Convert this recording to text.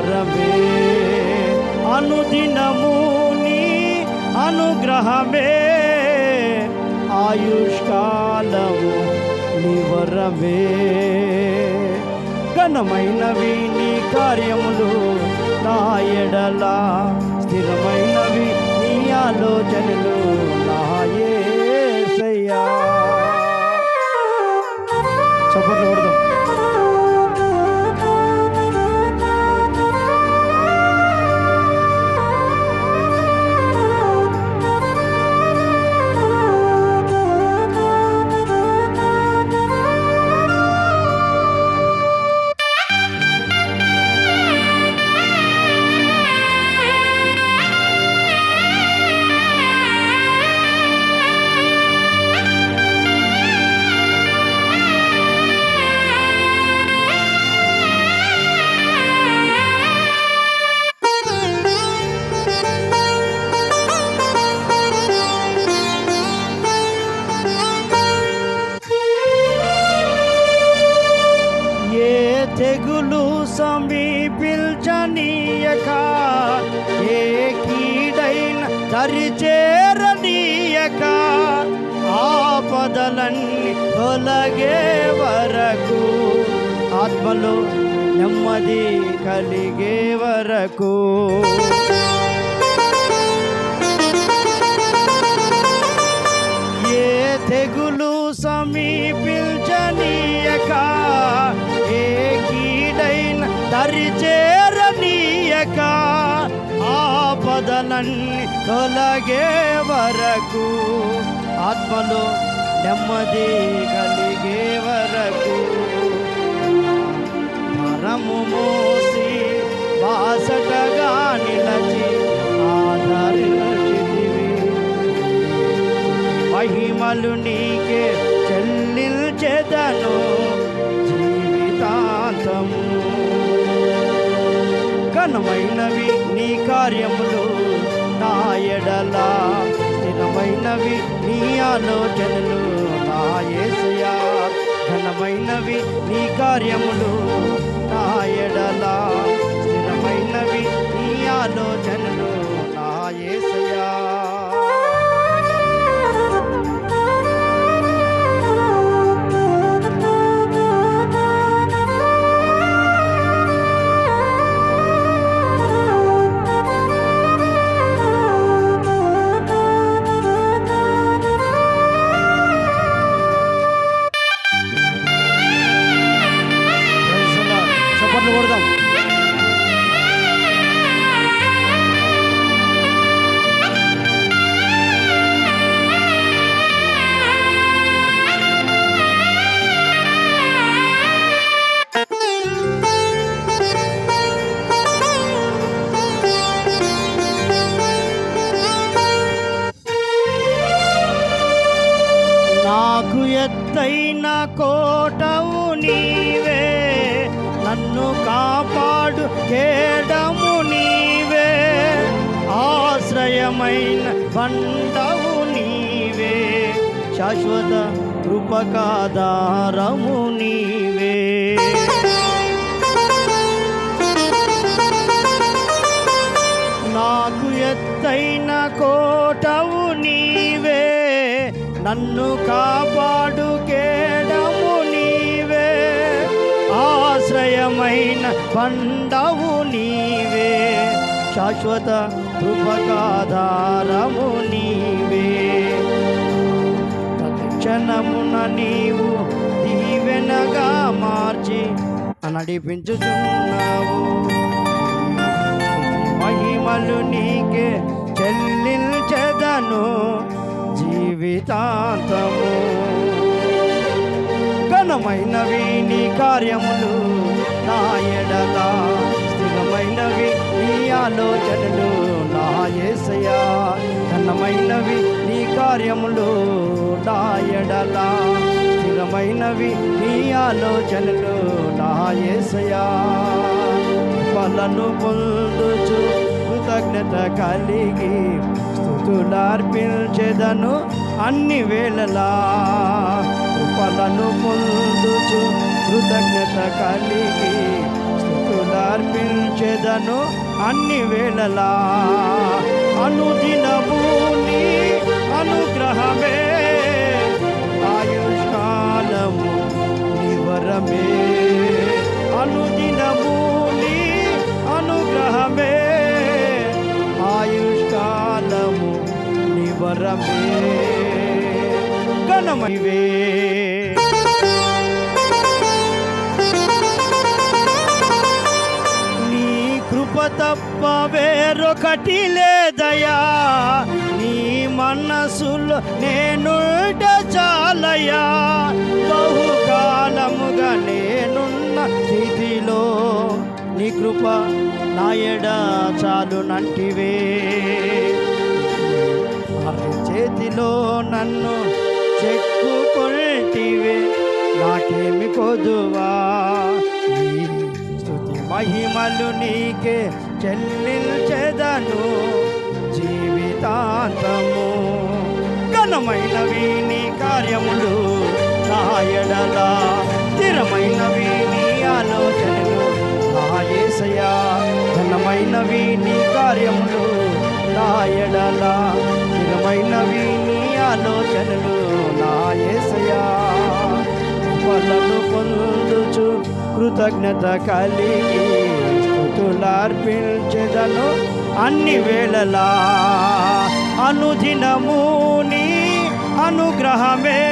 వరమే, అనుదినము నీ అనుగ్రహమే, ఆయుష్కాలము నీ వరమే. ఘనమైనవి నీ కార్యములు నా ఎడల, స్థిరమైనవి నీ ఆలోచనలు నా యేసయ్యా. చప్పట్లు కొడదాం. తెగులు సమీపించనీయక, ఏ కీడైన దరిచేరనీయక, ఆపదలన్నీ తొలగే వరకు, ఆత్మలో నెమ్మది కలిగే వరకు, ఏ తెగులు సమీపించనీయక, ఏ కీడైన దరిచేరనీయక, ఆపదలన్నీ తొలగే వరకు, ఆత్మలో నెమ్మది కలిగే వరకు, మరము మోసి బాసటగా నిలచి ఆదరించితివి, మహిమలు నీకే చెల్లించెదను జీవితాంతము. ఘనమైనవి నీ కార్యములు నా ఎడల, స్థిరమైనవి నీ ఆలోచనలు నా యేసయ్యా. ఘనమైనవి నీ కార్యములు నా ఎడల, స్థిరమైనవి నీ ఆలోచనలు నా యేసయ్యా. కొడదాం. నాకు ఎత్తైన కోటవు నీవే, నన్ను కాపాడు కేడము నీవే, ఆశ్రయమైన బండవు నీవే, శాశ్వత కృపకాధారము నీవే. నాకు ఎత్తైన కోటవు నీవే, నన్ను కాపాడు కేడము నీవే, ఆశ్రయమైన బండవు నీవే, శాశ్వత కృపకాధారము నీవే. తక్షణమున నీవు దీవెనగా మార్చి నడిపించుచున్నావు, మహిమలు నీకే చెల్లించెదను జీవితాంతము. ఘనమైనవి నీ కార్యములు నా ఎడల, స్థిరమైనవి నీ ఆలోచనలు నా యేసయ్యా. ఘనమైనవి నీ కార్యములు నా ఎడల, స్థిరమైనవి నీ ఆలోచనలు నా యేసయ్యా. ఫలను పొందుచు కృతజ్ఞత కలిగి స్తుతులార్పించెదను అన్ని వేళలా. ఫలను పొందుచు కృతజ్ఞత కలిగి స్తుతులార్పించెదను చెదను అన్ని వేళలా. అనుదినము నీ అనుగ్రహమే ఆయుష్కాలము నివరమే. అనుదినము నీ అనుగ్రహమే ఆయుష్కాలము నివరమే. ఘనమైవే కృప తప్ప వేరొకటి లేదయా. నీ మనసులో నేనుంట చాలయా. బహుకాలముగా నేనున్న స్థితిలో నీ కృప నా ఎడ చాలునంటివే. చేతిలో నన్ను చెక్కుకొల్టివే, నాకేమి కొదువా. మహిమలు నీకే చెల్లించెదను జీవితాంతము. ఘనమైనవి నీ కార్యములు నా ఎడల, స్థిరమైనవి నీ ఆలోచనలు నా యేసయ్యా. ఘనమైనవి నీ కార్యములు నా ఎడల, స్థిరమైనవి నీ ఆలోచనలు నా యేసయ్యా. ఫలను పొందుచు కృతజ్ఞత కలిగి స్తుతులర్పించెదను అన్ని వేళలా. అనుదినము నీ అనుగ్రహమే